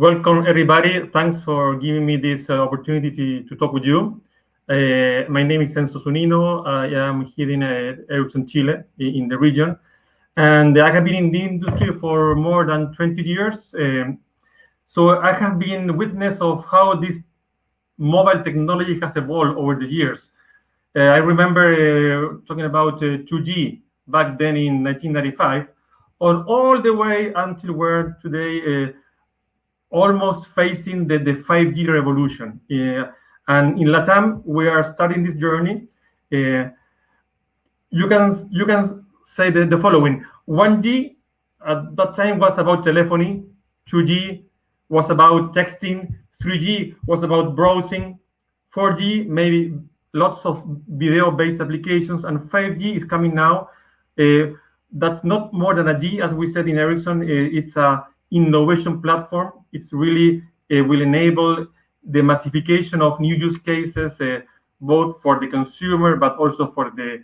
Welcome, everybody. Thanks for giving me this opportunity to talk with you. My name is Enzo Zunino. I am here in Ericsson, Chile, in the region. And I have been in the industry for more than 20 years. So I have been witness of how this mobile technology has evolved over the years. I remember talking about 2G back then in 1995, on all the way until we're today almost facing the 5G revolution. And in Latam, we are starting this journey. You can say the following: 1G at that time was about telephony, 2G was about texting, 3G was about browsing, 4G maybe lots of video-based applications, and 5G is coming now. That's not more than a G, as we said in Ericsson. It's a innovation platform. It's really will enable the massification of new use cases, both for the consumer but also for the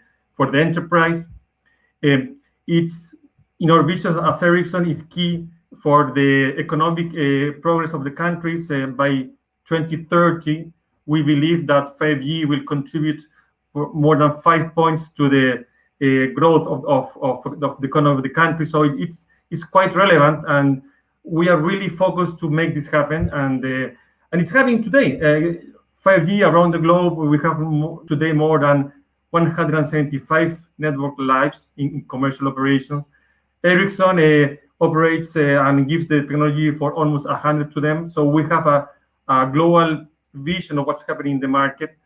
enterprise. It's in our vision as Ericsson is key for the economic progress of the countries. By 2030, we believe that 5G will contribute more than 5 points to the growth of the economy of the country. So it's quite relevant, and we are really focused to make this happen. And it's happening today. 5G around the globe, we have today more than 175 network lives in commercial operations. Ericsson operates and gives the technology for almost 100 to them. So we have a global vision of what's happening in the market.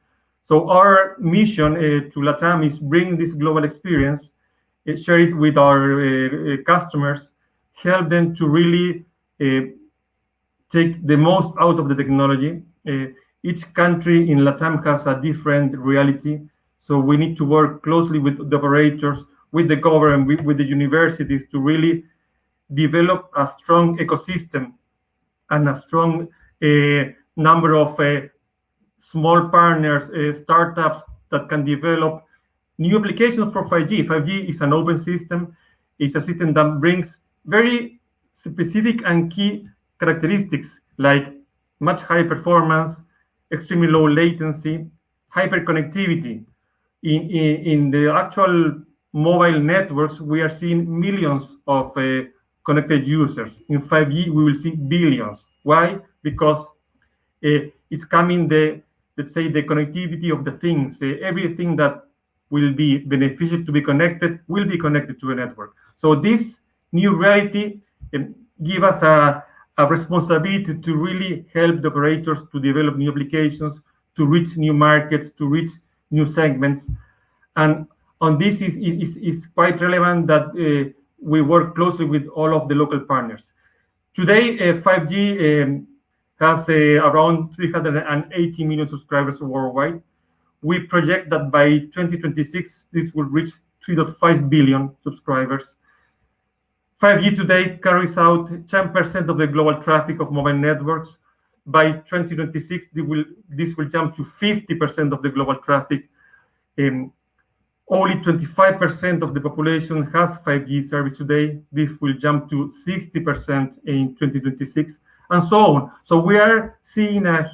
So our mission to Latam is bring this global experience, share it with our customers, help them to really take the most out of the technology. Each country in Latam has a different reality. So we need to work closely with the operators, with the government, with the universities to really develop a strong ecosystem and a strong number of small partners, startups that can develop new applications for 5G. 5G is an open system. It's a system that brings very specific and key characteristics like much higher performance, extremely low latency, hyperconnectivity. In the actual mobile networks, we are seeing millions of connected users. In 5G, we will see billions. Why? Because it's coming let's say, the connectivity of the things. Everything that will be beneficial to be connected will be connected to a network. So this new reality give us a responsibility to really help the operators to develop new applications, to reach new markets, to reach new segments. And on this is quite relevant that we work closely with all of the local partners. Today, 5G has around 380 million subscribers worldwide. We project that by 2026, this will reach 3.5 billion subscribers. 5G today carries out 10% of the global traffic of mobile networks. By 2026, this will jump to 50% of the global traffic. Only 25% of the population has 5G service today. This will jump to 60% in 2026, and so on. So we are seeing a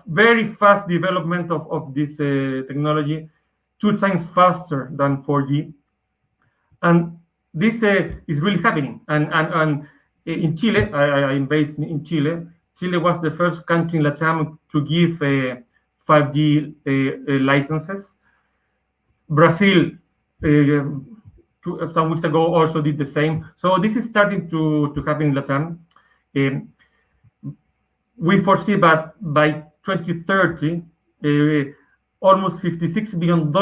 very fast development of this technology, 2 times faster than 4G. And this is really happening. And in Chile, I'm based in Chile. Chile was the first country in Latam to give 5G licenses. Brazil, some weeks ago, also did the same. So this is starting to happen in Latam. We foresee that by 2030, almost $56 billion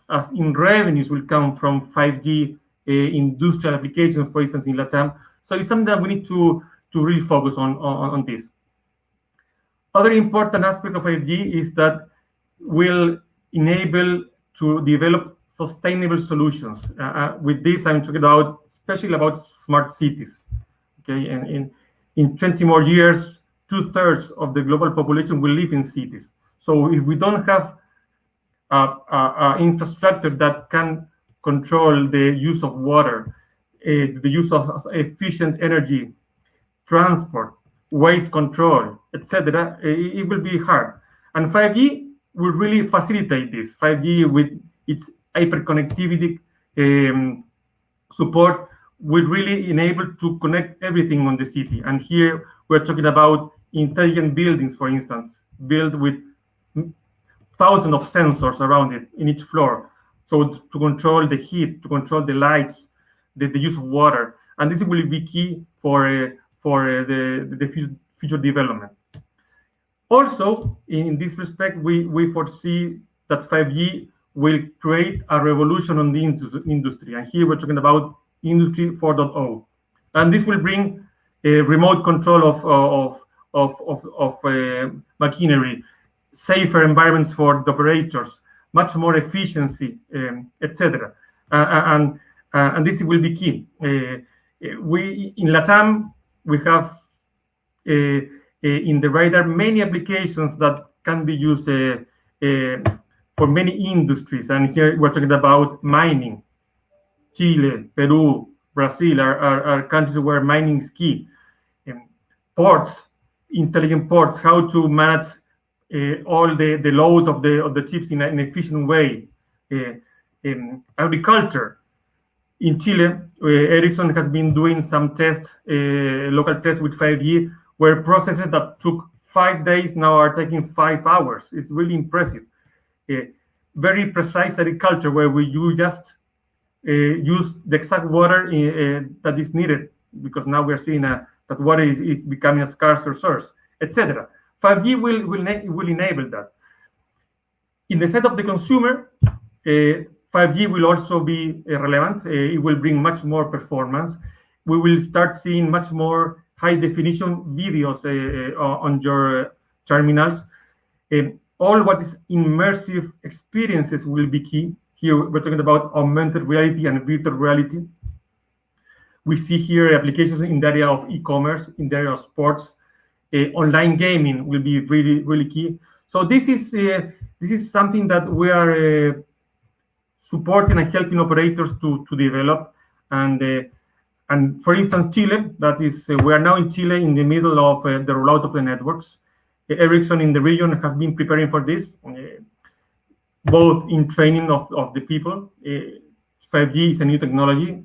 as in revenues will come from 5G industrial applications, for instance, in Latam. So it's something that we need to really focus on this. Other important aspect of 5G is that will enable to develop sustainable solutions. With this, I'm talking about especially about smart cities. Okay, and in 20 more years, 2/3 of the global population will live in cities. So if we don't have infrastructure that can control the use of water, the use of efficient energy, transport, waste control, etc., it will be hard. And 5G will really facilitate this. 5G with its hyperconnectivity support will really enable to connect everything on the city. And here we're talking about intelligent buildings, for instance, built with thousands of sensors around it in each floor. So to control the heat, to control the lights, the use of water, and this will be key for the future development. Also, in this respect, we foresee that 5G will create a revolution on the industry. And here we're talking about Industry 4.0. And this will bring remote control of machinery, safer environments for the operators, much more efficiency, etc. And this will be key. We in LATAM, we have in the radar many applications that can be used for many industries. And here we're talking about mining. Chile, Peru, Brazil are countries where mining is key. Ports, intelligent ports, how to manage all the load of the chips in an efficient way. Agriculture. In Chile, Ericsson has been doing some tests, local tests with 5G, where processes that took 5 days now are taking 5 hours. It's really impressive. Very precise agriculture, where you just use the exact water that is needed, because now we're seeing that water is becoming a scarce resource, etc. 5G will enable that. In the side of the consumer, 5G will also be relevant. It will bring much more performance. We will start seeing much more high-definition videos on your terminals. All what is immersive experiences will be key. Here we're talking about augmented reality and virtual reality. We see here applications in the area of e-commerce, in the area of sports. Online gaming will be really, really key. So this is something that we are supporting and helping operators to develop. And for instance, Chile, that is, we are now in Chile in the middle of the rollout of the networks. Ericsson in the region has been preparing for this, both in training of the people. 5G is a new technology.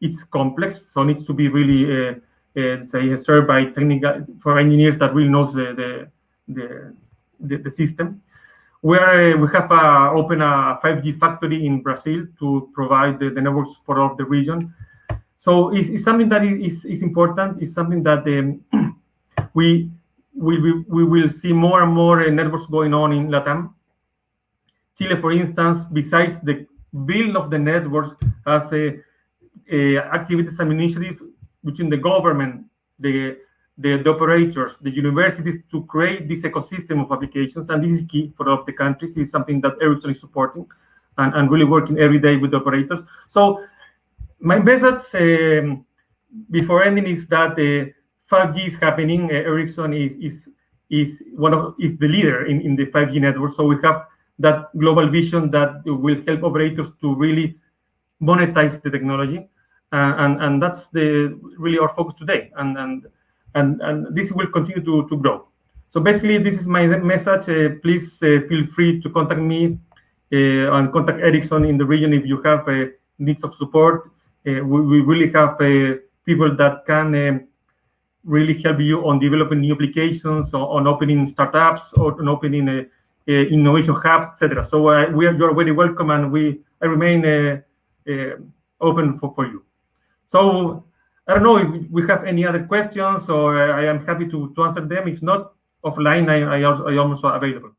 It's complex, so it needs to be really served by technical for engineers that really knows the system. We have opened a 5G factory in Brazil to provide the networks for all of the region. So it's something that is important. It's something that we will see more and more networks going on in LATAM. Chile, for instance, besides the build of the networks, has activities and initiative between the government, the operators, the universities to create this ecosystem of applications. And this is key for all of the countries. This is something that Ericsson is supporting and really working every day with the operators. So my message before ending is that 5G is happening. Ericsson is the leader in the 5G network. So we have that global vision that will help operators to really monetize the technology, and that's really our focus today. And this will continue to grow. So basically, this is my message. Please feel free to contact me and contact Ericsson in the region if you have needs of support. We really have people that can really help you on developing new applications, on opening startups, or on opening innovation hubs, etc. So you're very welcome, and I remain open for you. So I don't know if we have any other questions, or I am happy to answer them. If not, offline, I also available.